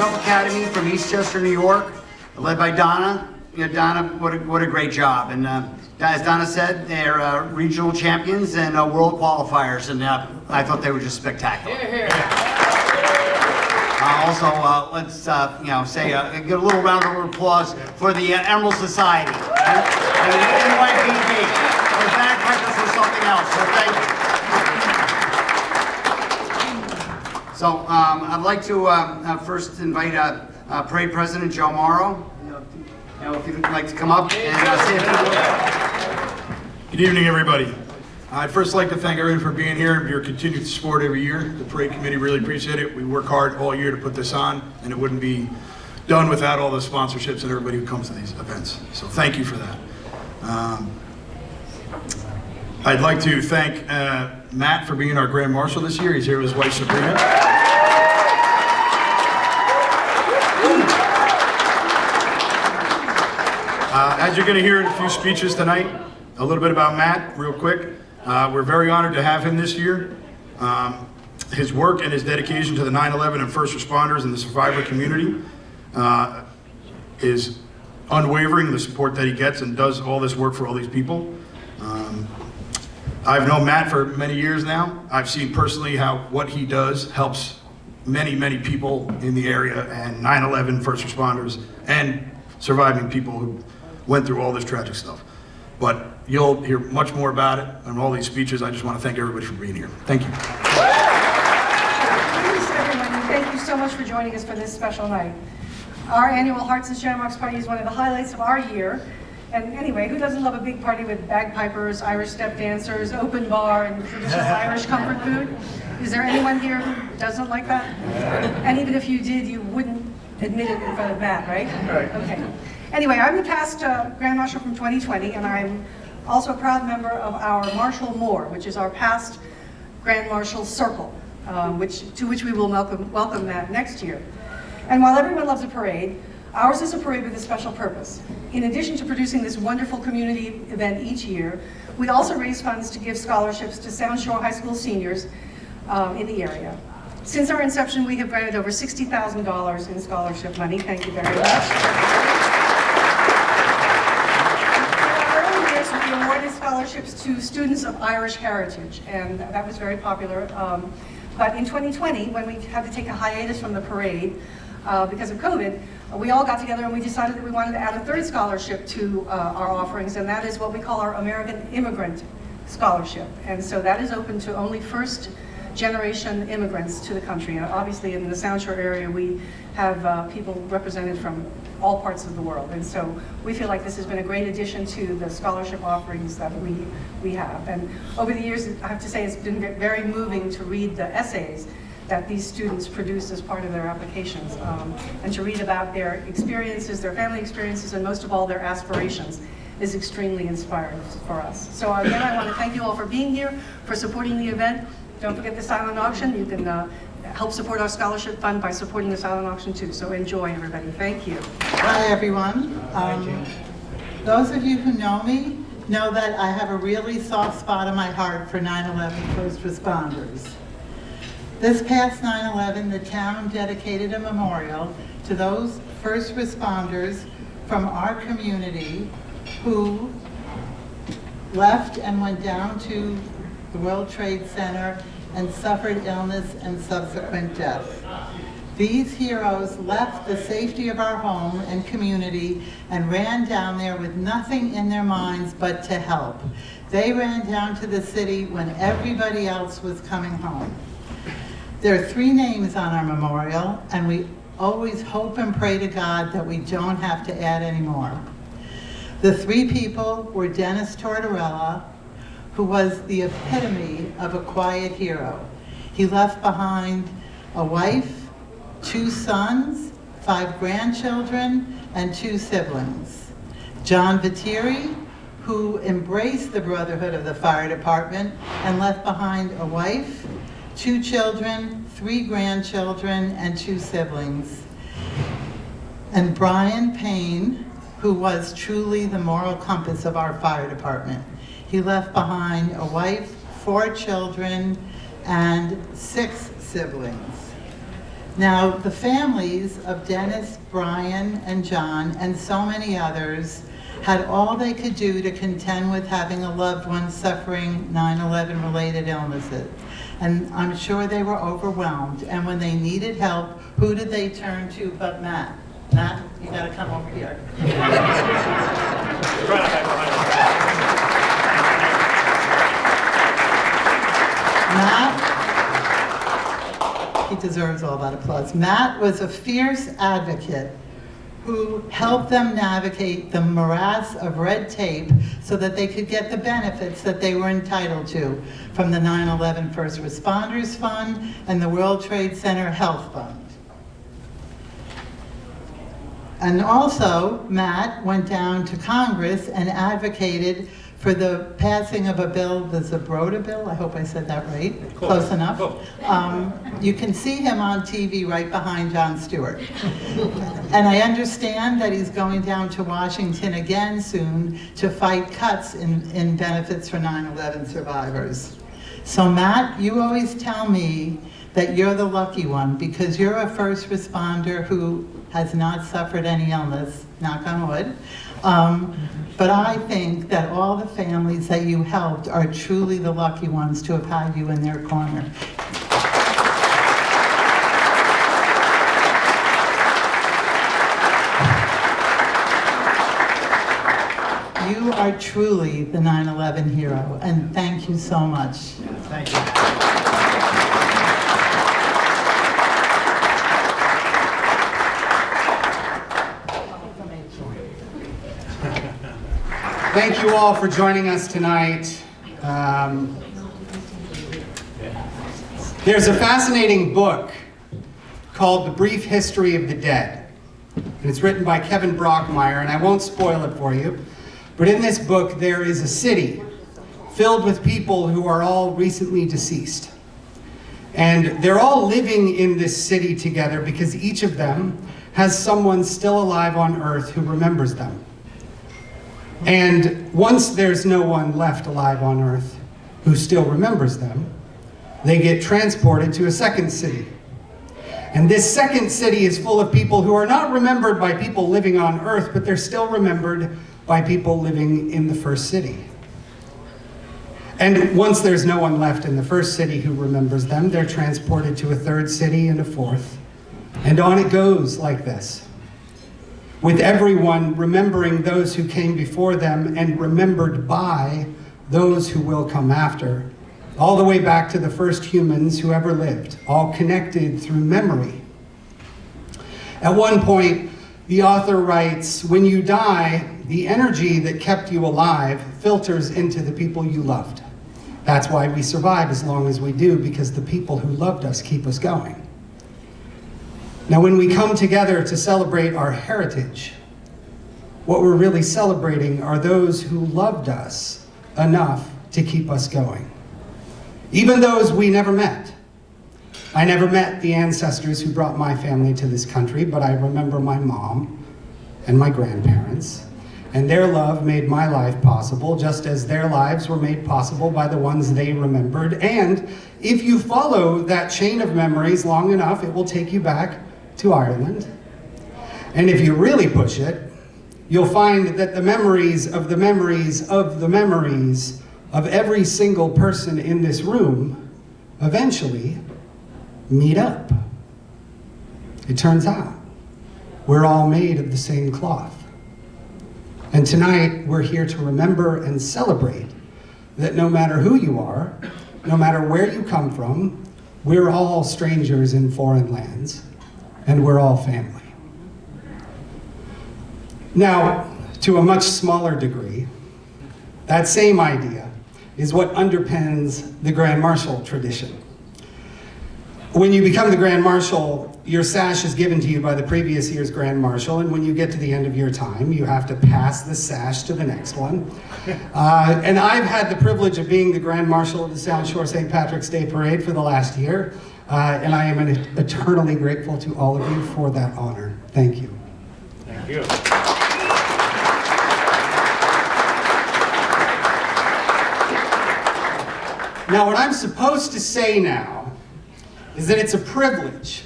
Golf Academy from Eastchester, New York, led by Donna. You know, Donna, what a great job. And as Donna said, they're regional champions and world qualifiers, and I thought they were just spectacular. Also, let's say get a little round of applause for the Emerald Society and the NYPD. The bagpipers were something else. So thank you. So I'd like to first invite Parade President Joe Morrow. If you'd like to come up and say a few words. Good evening, everybody. I'd first like to thank everyone for being here and your continued support every year. The parade committee really appreciate it. We work hard all year to put this on, and it wouldn't be done without all the sponsorships and everybody who comes to these events. So thank you for that. I'd like to thank Matt for being our Grand Marshal this year. He's here with his wife, Sabrina. As you're going to hear in a few speeches tonight, a little bit about Matt, real quick. We're very honored to have him this year. His work and his dedication to the 9/11 and first responders and the survivor community is unwavering, the support that he gets, and does all this work for all these people. I've known Matt for many years now. I've seen personally how what he does helps many, many people in the area, and 9/11 first responders and surviving people who went through all this tragic stuff. But you'll hear much more about it in all these speeches. I just want to thank everybody for being here. Thank you. Thanks, everyone, and thank you so much for joining us for this special night. Our annual Hearts and Shamrocks party is one of the highlights of our year. And anyway, who doesn't love a big party with bagpipers, Irish step dancers, open bar, and traditional Irish comfort food? Is there anyone here who doesn't like that? And even if you did, you wouldn't admit it in front of Matt, right? Right. Okay. Anyway, I'm the past Grand Marshal from 2020, and I'm also a proud member of our Marshal Moore, which is our past Grand Marshal Circle, to which we will welcome Matt next year. And while everyone loves a parade, ours is a parade with a special purpose. In addition to producing this wonderful community event each year, we also raise funds to give scholarships to Sound Shore High School seniors in the area. Since our inception, we have granted over $60,000 in scholarship money. Thank you very much. Early years, we awarded scholarships to students of Irish heritage, and that was very popular. But in 2020, when we had to take a hiatus from the parade because of COVID, we all got together and we decided that we wanted to add a third scholarship to our offerings, and that is what we call our American Immigrant Scholarship. And so that is open to only first generation immigrants to the country. Obviously in the Sound Shore area we have people represented from all parts of the world, and so we feel like this has been a great addition to the scholarship offerings that we have. And over the years, I have to say, it's been very moving to read the essays that these students produce as part of their applications, and to read about their experiences, their family experiences, and most of all their aspirations is extremely inspiring for us. So again, I want to thank you all for being here, for supporting the event. Don't forget the silent auction. You can help support our scholarship fund by supporting the silent auction too. So enjoy, everybody. Thank you. Hi, everyone. Those of you who know me know that I have a really soft spot in my heart for 9/11 first responders. This past 9/11, the town dedicated a memorial to those first responders from our community who left and went down to the World Trade Center and suffered illness and subsequent death. These heroes left the safety of our home and community and ran down there with nothing in their minds but to help. They ran down to the city when everybody else was coming home. There are 3 names on our memorial, and we always hope and pray to God that we don't have to add any more. The 3 people were Dennis Tortorella, who was the epitome of a quiet hero. He left behind a wife, 2 sons, 5 grandchildren, and 2 siblings. John Viteri, who embraced the brotherhood of the fire department and left behind a wife, 2 children, 3 grandchildren, and 2 siblings. And Brian Payne, who was truly the moral compass of our fire department. He left behind a wife, 4 children, and 6 siblings. Now, the families of Dennis, Brian, and John, and so many others, had all they could do to contend with having a loved one suffering 9/11 related illnesses. And I'm sure they were overwhelmed. And when they needed help, who did they turn to but Matt? Matt, you gotta come over here. Matt, he deserves all that applause. Matt was a fierce advocate who helped them navigate the morass of red tape so that they could get the benefits that they were entitled to from the 9/11 First Responders Fund and the World Trade Center Health Fund. And also, Matt went down to Congress and advocated for the passing of a bill, the Zabrota bill, I hope I said that right, close enough. You can see him on TV right behind Jon Stewart. And I understand that he's going down to Washington again soon to fight cuts in benefits for 9/11 survivors. So Matt, you always tell me that you're the lucky one because you're a first responder who has not suffered any illness, knock on wood. But I think that all the families that you helped are truly the lucky ones to have had you in their corner. You are truly the 9/11 hero, and thank you so much. Thank you. Thank you all for joining us tonight. There's a fascinating book called The Brief History of the Dead. And it's written by Kevin Brockmeyer, and I won't spoil it for you. But in this book, there is a city filled with people who are all recently deceased. And they're all living in this city together because each of them has someone still alive on Earth who remembers them. And once there's no one left alive on Earth who still remembers them, they get transported to a second city. And this second city is full of people who are not remembered by people living on Earth, but they're still remembered by people living in the first city. And once there's no one left in the first city who remembers them, they're transported to a third city and a fourth. And on it goes like this, with everyone remembering those who came before them and remembered by those who will come after, all the way back to the first humans who ever lived, all connected through memory. At one point, the author writes, when you die, the energy that kept you alive filters into the people you loved. That's why we survive as long as we do, because the people who loved us keep us going. Now, when we come together to celebrate our heritage, what we're really celebrating are those who loved us enough to keep us going. Even those we never met. I never met the ancestors who brought my family to this country, but I remember my mom and my grandparents, and their love made my life possible, just as their lives were made possible by the ones they remembered. And if you follow that chain of memories long enough, it will take you back to Ireland. And if you really push it, you'll find that the memories of the memories of the memories of every single person in this room eventually meet up. It turns out we're all made of the same cloth. And tonight we're here to remember and celebrate that no matter who you are, no matter where you come from, we're all strangers in foreign lands, and we're all family. Now, to a much smaller degree, that same idea is what underpins the Grand Marshal tradition. When you become the Grand Marshal, your sash is given to you by the previous year's Grand Marshal, and when you get to the end of your time, you have to pass the sash to the next one. And I've had the privilege of being the Grand Marshal of the Sound Shore St. Patrick's Day Parade for the last year, and I am eternally grateful to all of you for that honor. Thank you. Thank you. Now, what I'm supposed to say now is that it's a privilege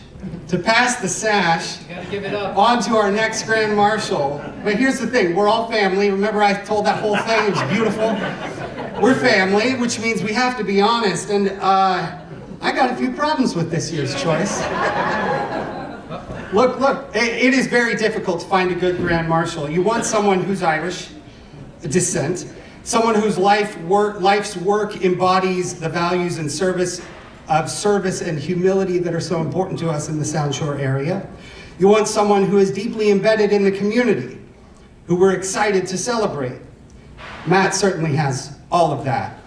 to pass the sash on to our next Grand Marshal. But here's the thing, we're all family. Remember I told that whole thing, it was beautiful. We're family, which means we have to be honest, and I got a few problems with this year's choice. Look, it is very difficult to find a good Grand Marshal. You want someone who's Irish descent, someone whose life's work embodies the values and service and humility that are so important to us in the Sound Shore area. You want someone who is deeply embedded in the community, who we're excited to celebrate. Matt certainly has all of that.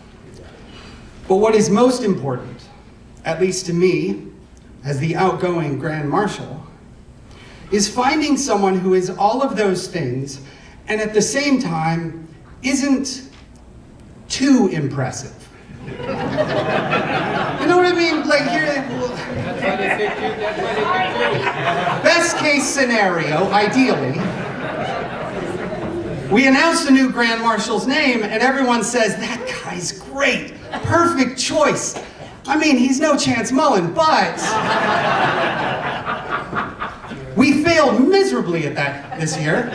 But what is most important, at least to me, as the outgoing Grand Marshal, is finding someone who is all of those things and at the same time isn't too impressive. You know what I mean? Like here, best case scenario, ideally, we announce the new Grand Marshal's name and everyone says, that guy's great, perfect choice. I mean, he's no Chance Mullen, but we failed miserably at that this year.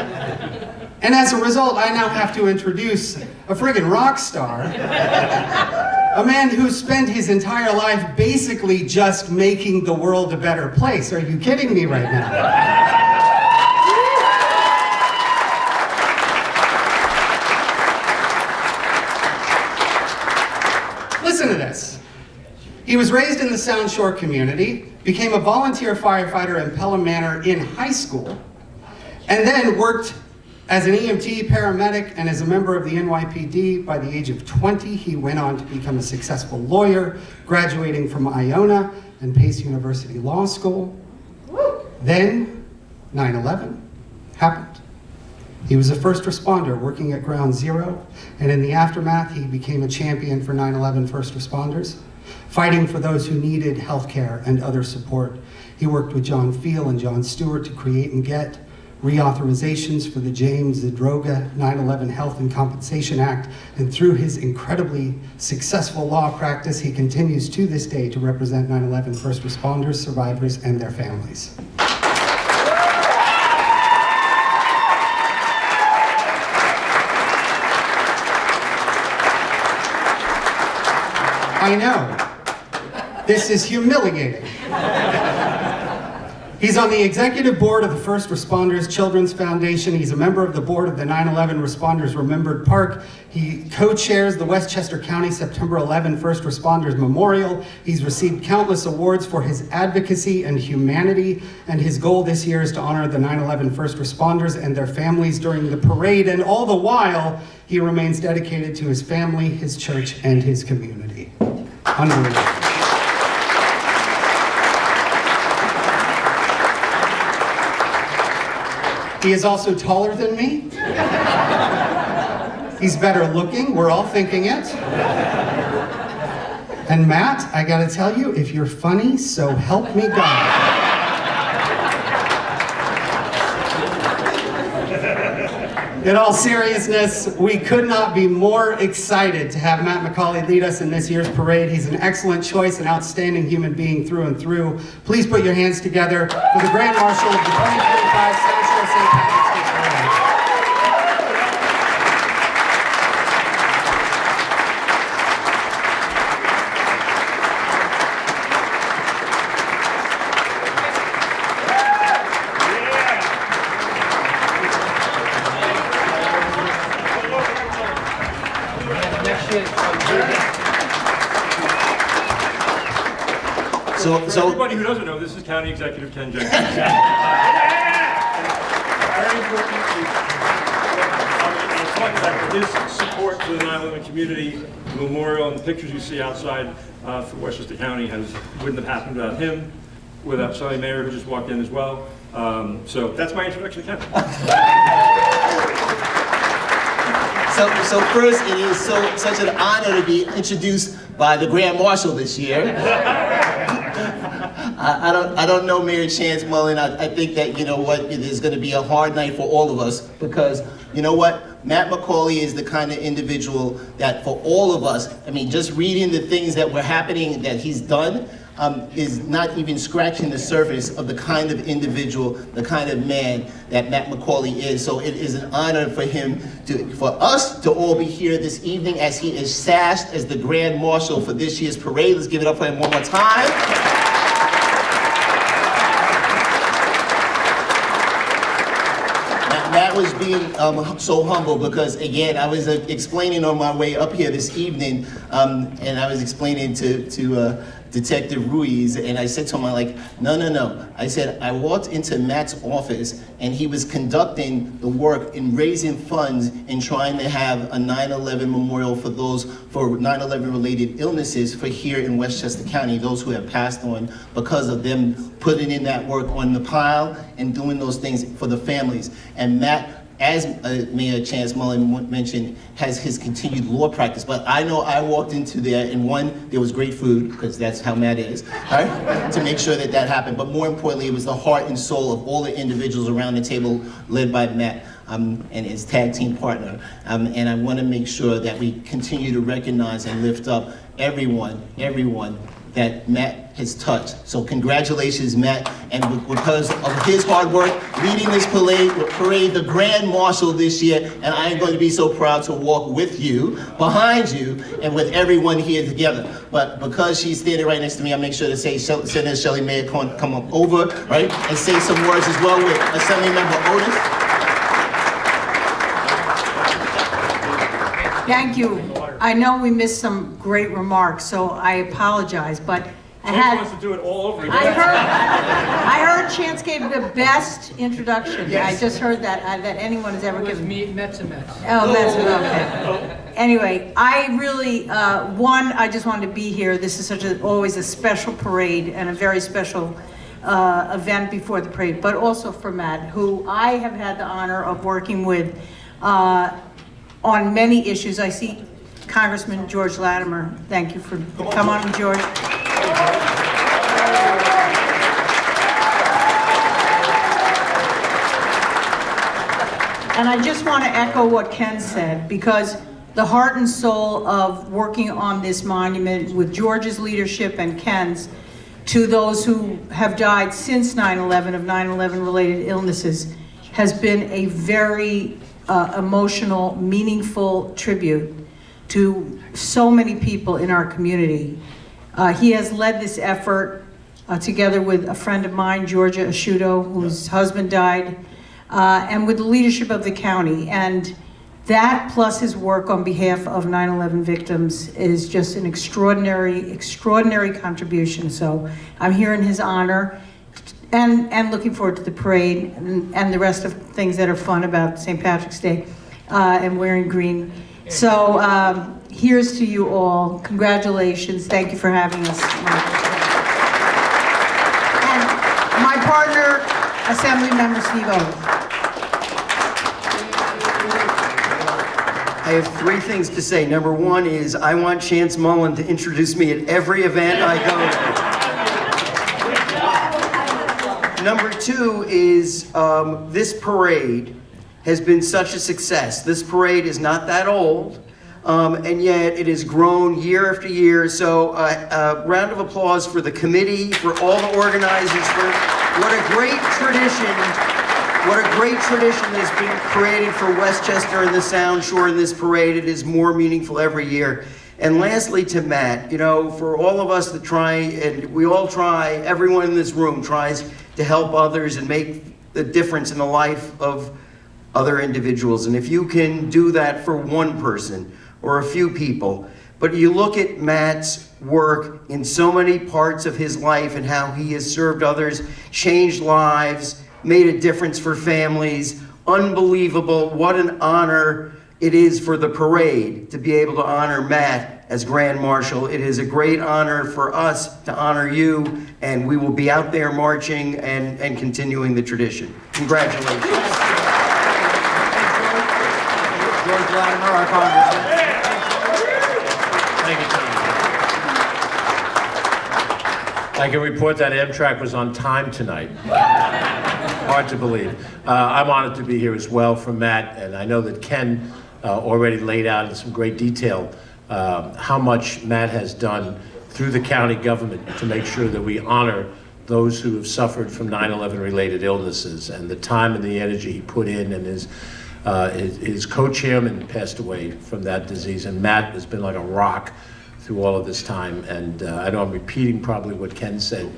And as a result, I now have to introduce a friggin' rock star, a man who spent his entire life basically just making the world a better place. Are you kidding me right now? Listen to this. He was raised in the Sound Shore community, became a volunteer firefighter in Pelham Manor in high school, and then worked as an EMT, paramedic, and as a member of the NYPD. By the age of 20, he went on to become a successful lawyer, graduating from Iona and Pace University Law School. Then, 9/11 happened. He was a first responder working at Ground Zero, and in the aftermath, he became a champion for 9/11 first responders, fighting for those who needed health care and other support. He worked with John Field and John Stewart to create and get reauthorizations for the James Zadroga 9/11 Health and Compensation Act, and through his incredibly successful law practice, he continues to this day to represent 9/11 first responders, survivors, and their families. I know, this is humiliating. He's on the executive board of the First Responders Children's Foundation. He's a member of the board of the 9/11 Responders Remembered Park. He co-chairs the Westchester County September 11 First Responders Memorial. He's received countless awards for his advocacy and humanity, and his goal this year is to honor the 9/11 first responders and their families during the parade, and all the while, he remains dedicated to his family, his church, and his community. Unbelievable. He is also taller than me. He's better looking, we're all thinking it. And Matt, I gotta tell you, if you're funny, so help me God. In all seriousness, we could not be more excited to have Matt McCauley lead us in this year's parade. He's an excellent choice, an outstanding human being through and through. Please put your hands together for the Grand Marshal of the 2025 Sound Shore St. Patrick's Day Parade. So everybody who doesn't know, this is County Executive Ken Jenkins. Very importantly, talking about his support for the 9/11 community, the memorial, and the pictures you see outside for Westchester County wouldn't have happened without him, without Sally Mayer, who just walked in as well. So that's my introduction to Ken. So first, it is such an honor to be introduced by the Grand Marshal this year. I don't know Mayor Chance Mullen. I think that, you know what, it is going to be a hard night for all of us, because, you know what, Matt McCauley is the kind of individual that for all of us, I mean, just reading the things that were happening that he's done, is not even scratching the surface of the kind of individual, the kind of man that Matt McCauley is. So it is an honor for him for us to all be here this evening as he is sassed as the Grand Marshal for this year's parade. Let's give it up for him one more time. Matt was being so humble because, again, I was explaining on my way up here this evening, and I was explaining to Detective Ruiz, and I said to him, I'm like, no. I said, I walked into Matt's office, and he was conducting the work in raising funds and trying to have a 9/11 memorial for those for 9/11 related illnesses for here in Westchester County, those who have passed on because of them putting in that work on the pile and doing those things for the families. And Matt, as Mayor Chance Mullen mentioned, has his continued law practice. But I know I walked into there, and one, there was great food, because that's how Matt is, right? To make sure that that happened. But more importantly, it was the heart and soul of all the individuals around the table led by Matt and his tag team partner. And I want to make sure that we continue to recognize and lift up everyone that Matt has touched. So congratulations, Matt, and because of his hard work leading this parade, the Grand Marshal this year, and I am going to be so proud to walk with you, behind you, and with everyone here together. But because she's standing right next to me, I'll make sure to say, Senator Shelley Mayer come up over, right, and say some words as well with Assemblymember Otis. Thank you. I know we missed some great remarks, so I apologize, but Chance wants to do it all over again. I heard Chance gave the best introduction. Yes. I just heard that anyone has ever given. Mets and Mets. Oh, that's okay. Anyway, I really, I just wanted to be here. This is always a special parade and a very special event before the parade, but also for Matt, who I have had the honor of working with on many issues. I see Congressman George Latimer. Thank you for come on, George. And I just want to echo what Ken said, because the heart and soul of working on this monument with George's leadership and Ken's to those who have died since 9/11 of 9/11 related illnesses has been a very emotional, meaningful tribute to so many people in our community. He has led this effort together with a friend of mine, Georgia Asciuto, whose husband died, and with the leadership of the county. And that, plus his work on behalf of 9/11 victims, is just an extraordinary, extraordinary contribution. So I'm here in his honor, and looking forward to the parade and the rest of things that are fun about St. Patrick's Day and wearing green. So here's to you all. Congratulations. Thank you for having us. And my partner, Assemblymember Steve Otis. I have three things to say. Number one is I want Chance Mullen to introduce me at every event I go to. Number two is this parade has been such a success. This parade is not that old, and yet it has grown year after year. So a round of applause for the committee, for all the organizers, for what a great tradition. What a great tradition has been created for Westchester and the Sound Shore in this parade. It is more meaningful every year. And lastly to Matt, you know, for all of us that try, and we all try, everyone in this room tries to help others and make the difference in the life of other individuals. And if you can do that for one person or a few people, but you look at Matt's work in so many parts of his life and how he has served others, changed lives, made a difference for families. Unbelievable. What an honor it is for the parade to be able to honor Matt as Grand Marshal. It is a great honor for us to honor you, and we will be out there marching and continuing the tradition. Congratulations. George Latimer, our Congressman. Thank you, Tom. I can report that Amtrak was on time tonight. Hard to believe. I'm honored to be here as well for Matt, and I know that Ken already laid out in some great detail how much Matt has done through the county government to make sure that we honor those who have suffered from 9/11 related illnesses, and the time and the energy he put in, and his co-chairman passed away from that disease, and Matt has been like a rock through all of this time. And I know I'm repeating probably what Ken said.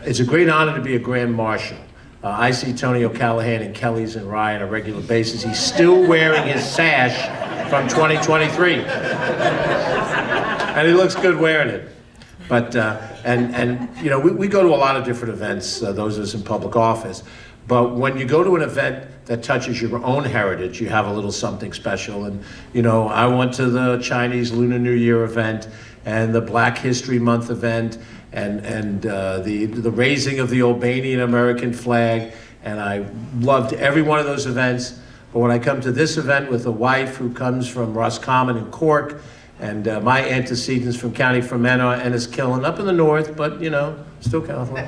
It's a great honor to be a Grand Marshal. I see Tony O'Callahan and Kelly's and Rye on a regular basis. He's still wearing his sash from 2023. And he looks good wearing it. But, you know, we go to a lot of different events, those of us in public office. But when you go to an event that touches your own heritage, you have a little something special. And, you know, I went to the Chinese Lunar New Year event and the Black History Month event and the raising of the Albanian American flag. And I loved every one of those events. But when I come to this event with a wife who comes from Roscommon and Cork, and my antecedents from County Fermanagh and Enniskillen up in the north, but you know, still California.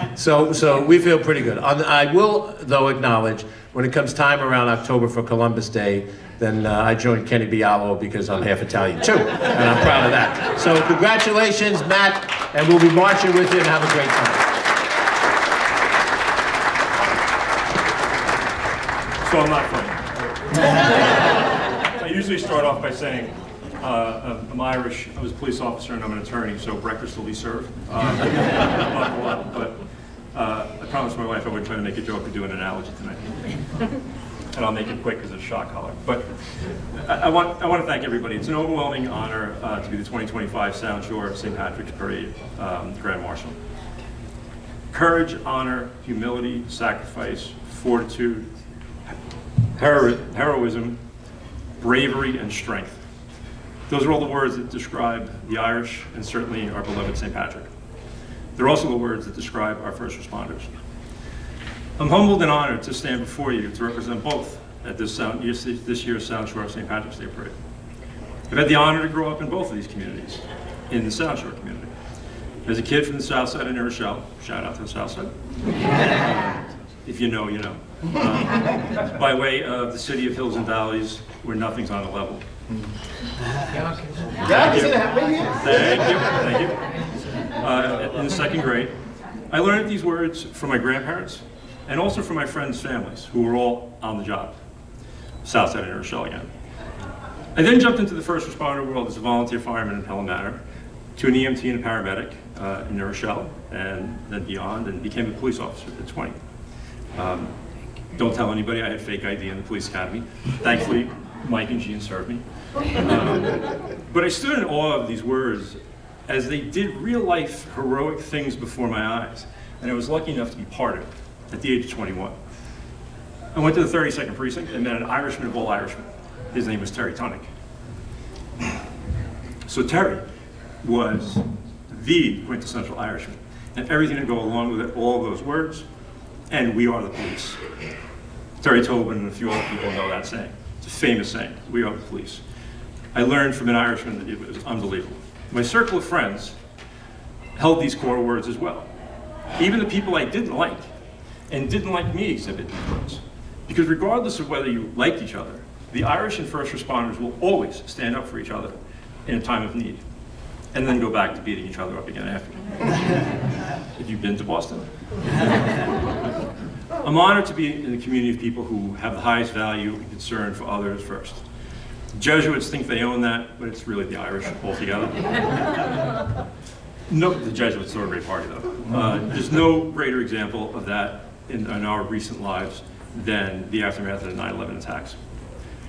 And so we feel pretty good. I will, though, acknowledge when it comes time around October for Columbus Day, then I joined Kenny Bialo because I'm half Italian too, and I'm proud of that. So congratulations, Matt, and we'll be marching with you and have a great time. So I'm not funny. I usually start off by saying I'm Irish, I was a police officer, and I'm an attorney, so breakfast will be served. Not a lot, but I promised my wife I would try to make a joke or do an analogy tonight. And I'll make it quick because it's a shock collar. But I want to thank everybody. It's an overwhelming honor to be the 2025 Sound Shore St. Patrick's Parade Grand Marshal. Courage, honor, humility, sacrifice, fortitude, heroism, bravery, and strength. Those are all the words that describe the Irish and certainly our beloved St. Patrick. They're also the words that describe our first responders. I'm humbled and honored to stand before you to represent both at this year's Sound Shore St. Patrick's Day Parade. I've had the honor to grow up in both of these communities, in the Sound Shore community. As a kid from the south side of New Rochelle, shout out to the south side. If you know, you know. By way of the city of hills and valleys, where nothing's on a level. Thank you. In the second grade, I learned these words from my grandparents and also from my friends' families, who were all on the job. South side of New Rochelle again. I then jumped into the first responder world as a volunteer fireman in Pelham Manor, to an EMT and a paramedic in New Rochelle, and then beyond, and became a police officer at 20. Don't tell anybody I had fake ID in the police academy. Thankfully, Mike and Jean served me. But I stood in awe of these words as they did real life heroic things before my eyes, and I was lucky enough to be part of it at the age of 21. I went to the 32nd precinct and met an Irishman of all Irishmen. His name was Terry Tunnick. So Terry was the quintessential Irishman, and everything that go along with it, all of those words, and we are the police. Terry Tobin and a few other people know that saying. It's a famous saying, we are the police. I learned from an Irishman that it was unbelievable. My circle of friends held these core words as well. Even the people I didn't like and didn't like me exhibit these words. Because regardless of whether you liked each other, the Irish and first responders will always stand up for each other in a time of need, and then go back to beating each other up again after. Have you been to Boston? I'm honored to be in the community of people who have the highest value and concern for others first. The Jesuits think they own that, but it's really the Irish altogether. No, the Jesuits are a great party though. There's no greater example of that in our recent lives than the aftermath of the 9/11 attacks.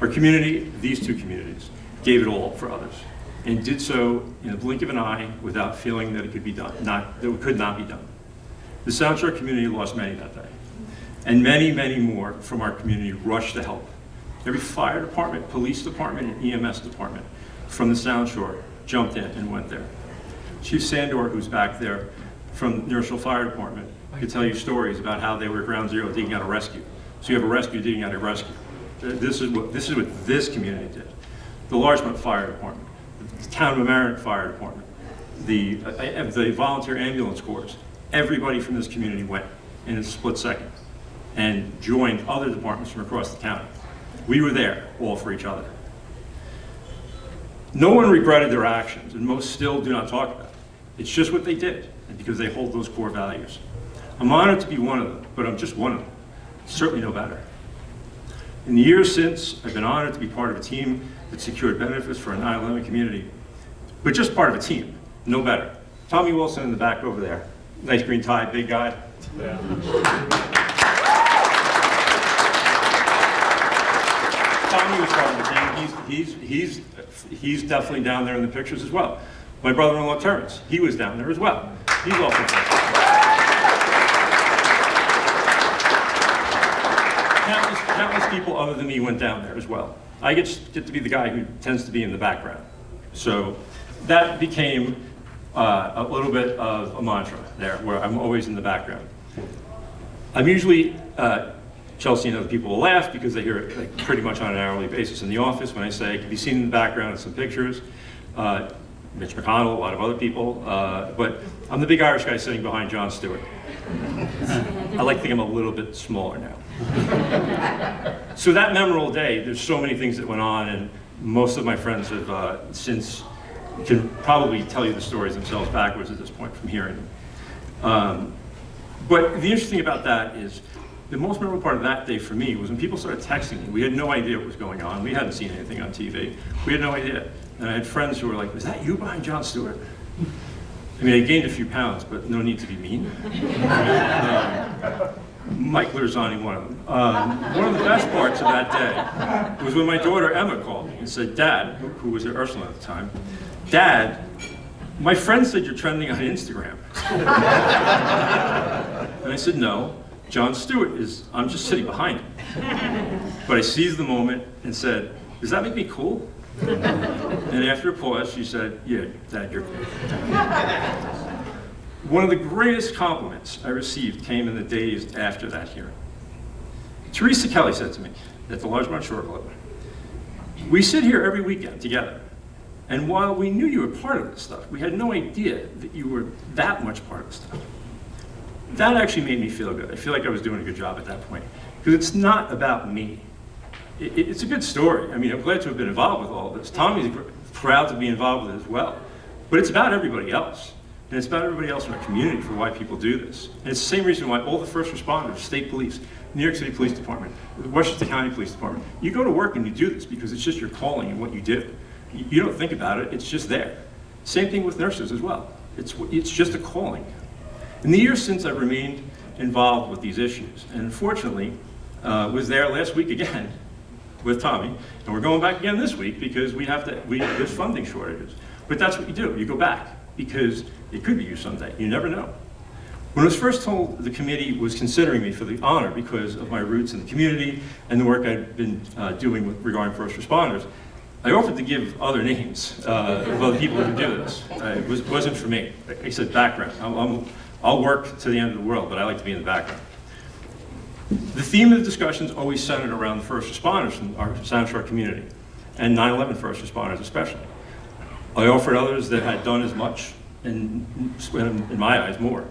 Our community, these two communities, gave it all for others, and did so in a blink of an eye without feeling that it could be done, that it could not be done. The Sound Shore community lost many that day, and many, many more from our community rushed to help. Every fire department, police department, and EMS department from the Sound Shore jumped in and went there. Chief Sandor, who's back there from New Rochelle Fire Department, could tell you stories about how they were at Ground Zero digging out a rescue. So you have a rescue digging out a rescue. This is what this community did. The Larchmont Fire Department, the Town of Mamaroneck Fire Department, the volunteer ambulance corps. Everybody from this community went in a split second and joined other departments from across the county. We were there, all for each other. No one regretted their actions, and most still do not talk about it. It's just what they did, and because they hold those core values. I'm honored to be one of them, but I'm just one of them. Certainly no better. In the years since, I've been honored to be part of a team that secured benefits for our 9/11 community, but just part of a team, no better. Tommy Wilson in the back over there, nice green tie, big guy. Yeah. Tommy was part of the team. He's definitely down there in the pictures as well. My brother-in-law Terrence, he was down there as well. He's also countless people other than me went down there as well. I get to be the guy who tends to be in the background. So that became a little bit of a mantra there, where I'm always in the background. I'm usually, Chelsea and other people will laugh because they hear it like, pretty much on an hourly basis in the office when I say I can be seen in the background in some pictures. Mitch McConnell, a lot of other people, but I'm the big Irish guy sitting behind Jon Stewart. I like to think I'm a little bit smaller now. So that memorable day, there's so many things that went on, and most of my friends have since can probably tell you the stories themselves backwards at this point from hearing them. But the interesting about that is, the most memorable part of that day for me was when people started texting me. We had no idea what was going on. We hadn't seen anything on TV. We had no idea. And I had friends who were like, "Was that you behind Jon Stewart?" I mean, I gained a few pounds, but no need to be mean. Mike Lerzani, one of them. One of the best parts of that day was when my daughter Emma called me and said, "Dad," who was at Ursula at the time, "Dad, my friend said you're trending on Instagram." And I said, "No, Jon Stewart is, I'm just sitting behind him." But I seized the moment and said, "Does that make me cool?" And after a pause, she said, "Yeah, Dad, you're cool." One of the greatest compliments I received came in the days after that hearing. Teresa Kelly said to me at the Largemont Shore Club, "We sit here every weekend together, and while we knew you were part of this stuff, we had no idea that you were that much part of the stuff." That actually made me feel good. I feel like I was doing a good job at that point, because it's not about me. It's a good story. I mean, I'm glad to have been involved with all of this. Tommy's proud to be involved with it as well. But it's about everybody else. And it's about everybody else in our community for why people do this. And it's the same reason why all the first responders, state police, New York City Police Department, Westchester County Police Department, you go to work and you do this because it's just your calling and what you do. You don't think about it, it's just there. Same thing with nurses as well. It's just a calling. In the years since, I've remained involved with these issues. And unfortunately, was there last week again with Tommy, and we're going back again this week because there's funding shortages. But that's what you do, you go back, because it could be you someday, you never know. When I was first told the committee was considering me for the honor because of my roots in the community and the work I'd been doing regarding first responders, I offered to give other names of other people who do this. It wasn't for me. I said background. I'll work to the end of the world, but I like to be in the background. The theme of the discussions always centered around the first responders in our Sound Shore community, and 9/11 first responders especially. I offered others that had done as much, and in my eyes, more.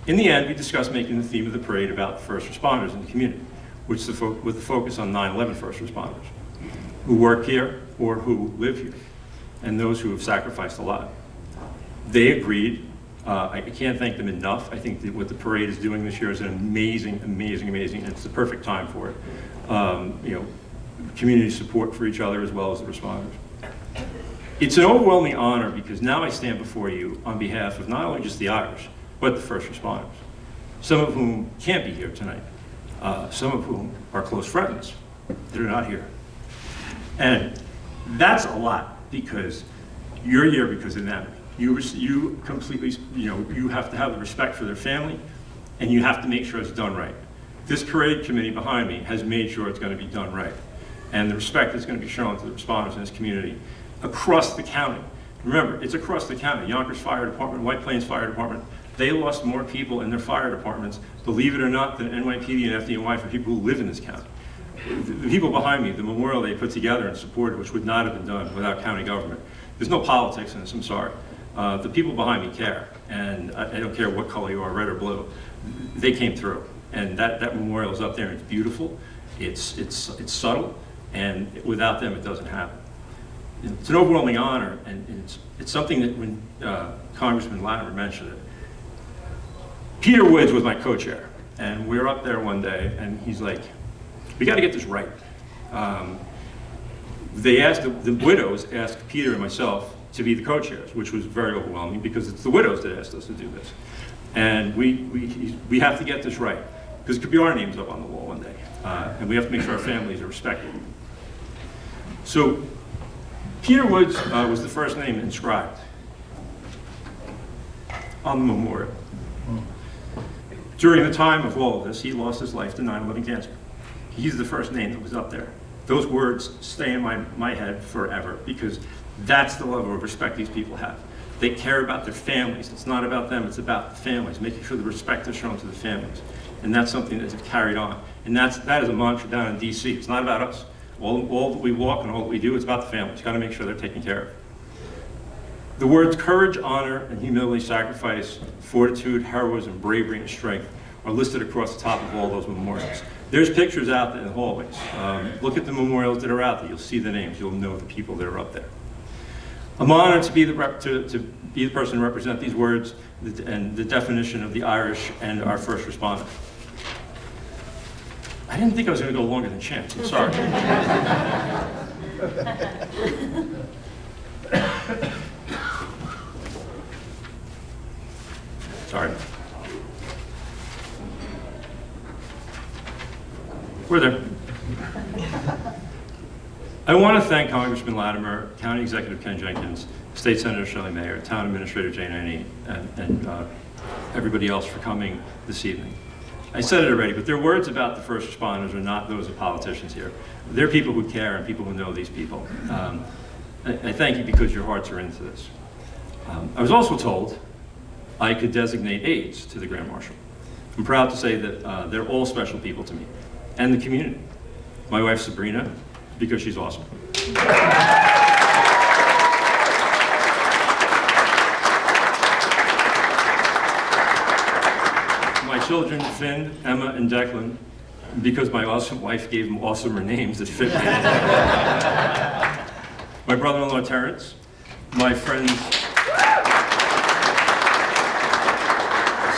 In the end, we discussed making the theme of the parade about the first responders in the community, with the focus on 9/11 first responders, who work here or who live here, and those who have sacrificed a lot. They agreed. I can't thank them enough. I think that what the parade is doing this year is an amazing, amazing, amazing, and it's the perfect time for it. Community support for each other as well as the responders. It's an overwhelming honor because now I stand before you on behalf of not only just the Irish, but the first responders, some of whom can't be here tonight, some of whom are close friends that are not here. And that's a lot because you're here because of them. You completely, you have to have the respect for their family, and you have to make sure it's done right. This parade committee behind me has made sure it's going to be done right. And the respect is going to be shown to the responders in this community across the county. Remember, it's across the county. Yonkers Fire Department, White Plains Fire Department, they lost more people in their fire departments, believe it or not, than NYPD and FDNY for people who live in this county. The people behind me, the memorial they put together and supported, which would not have been done without county government. There's no politics in this, I'm sorry. The people behind me care, and I don't care what color you are, red or blue. They came through, and that memorial is up there, and it's beautiful, it's subtle, and without them it doesn't happen. it's an overwhelming honor, and it's something that when Congressman Latimer mentioned it, Peter Woods was my co-chair, and we were up there one day, and he's like, we got to get this right. They asked, the widows asked Peter and myself to be the co-chairs, which was very overwhelming because it's the widows that asked us to do this. And we have to get this right, because it could be our names up on the wall one day, and we have to make sure our families are respected. So Peter Woods was the first name inscribed on the memorial. During the time of all of this, he lost his life to 9/11 cancer. He's the first name that was up there. Those words stay in my head forever, because that's the level of respect these people have. They care about their families. It's not about them, it's about the families, making sure the respect is shown to the families. And that's something that is carried on. And that is a mantra down in DC. It's not about us. All that we walk and all that we do, it's about the families. Got to make sure they're taken care of. The words courage, honor, and humility, sacrifice, fortitude, heroism, bravery, and strength are listed across the top of all those memorials. There's pictures out there in the hallways. Look at the memorials that are out there. You'll see the names. You'll know the people that are up there. I'm honored to be the person to represent these words and the definition of the Irish and our first responders. I didn't think I was going to go longer than Chance. I'm sorry. Sorry. We're there. I want to thank Congressman Latimer, County Executive Ken Jenkins, State Senator Shelley Mayer, Town Administrator Jane Anney, and everybody else for coming this evening. I said it already, but their words about the first responders are not those of politicians here. They're people who care and people who know these people. I thank you because your hearts are into this. I was also told I could designate aides to the Grand Marshal. I'm proud to say that they're all special people to me and the community. My wife Sabrina, because she's awesome. My children, Finn, Emma, and Declan, because my awesome wife gave them awesomer names that fit me. My brother-in-law, Terrence, my friends,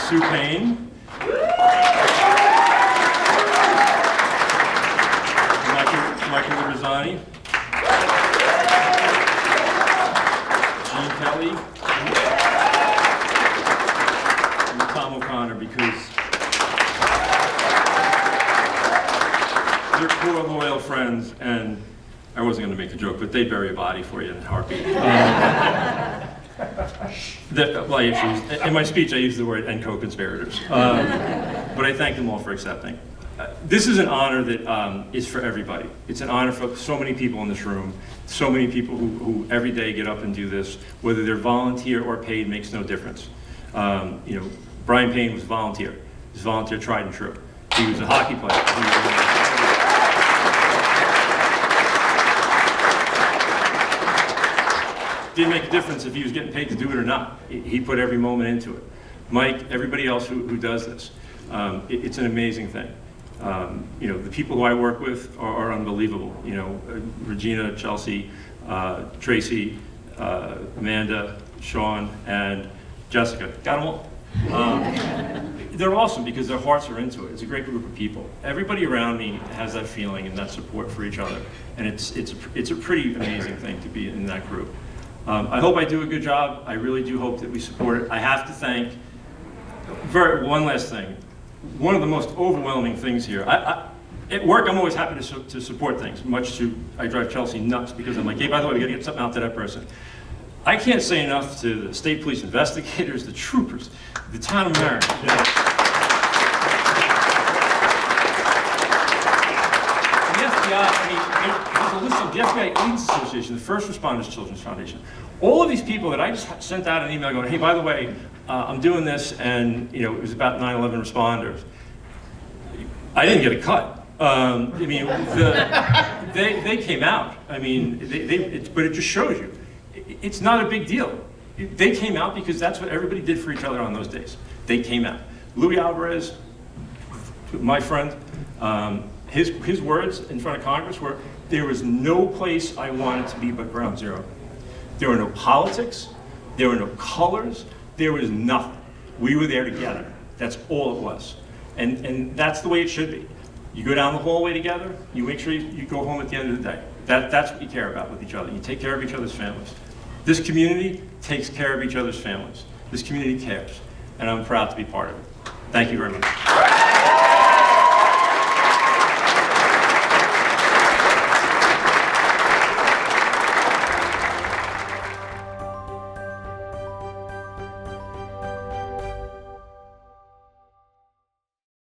Sue Payne, Michael Rosani, Gene Kelly, and Tom O'Connor, because they're core loyal friends, and I wasn't going to make a joke, but they'd bury a body for you in a heartbeat. In my speech, I used the word "and co-conspirators," but I thank them all for accepting. This is an honor that is for everybody. It's an honor for so many people in this room, so many people who every day get up and do this, whether they're volunteer or paid makes no difference. You know, Brian Payne was a volunteer. He was volunteer tried and true. He was a hockey player. Didn't make a difference if he was getting paid to do it or not. He put every moment into it. Mike, everybody else who does this, it's an amazing thing. You know, the people who I work with are unbelievable. You know, Regina, Chelsea, Tracy, Amanda, Sean, and Jessica. Got them all. They're awesome because their hearts are into it. It's a great group of people. Everybody around me has that feeling and that support for each other, and it's a pretty amazing thing to be in that group. I hope I do a good job. I really do hope that we support it. I have to thank, one last thing. One of the most overwhelming things here, at work I'm always happy to support things, I drive Chelsea nuts because I'm like, hey, by the way, we gotta get something out to that person. I can't say enough to the state police investigators, the troopers, the town of Marion. You know. The FBI, I mean, there's a list of the FBI AIDS Association, the First Responders Children's Foundation. All of these people that I just sent out an email going, hey, by the way, I'm doing this, and you know, it was about 9/11 responders. I didn't get a cut. I mean, they came out. I mean, but it just shows you, it's not a big deal. They came out because that's what everybody did for each other on those days. They came out. Louis Alvarez, my friend, his words in front of Congress were, There was no place I wanted to be but Ground Zero. There were no politics, there were no colors, there was nothing. We were there together. That's all it was. And that's the way it should be. You go down the hallway together, you make sure you go home at the end of the day. That's what you care about with each other. You take care of each other's families. This community takes care of each other's families. This community cares, and I'm proud to be part of it. Thank you very much.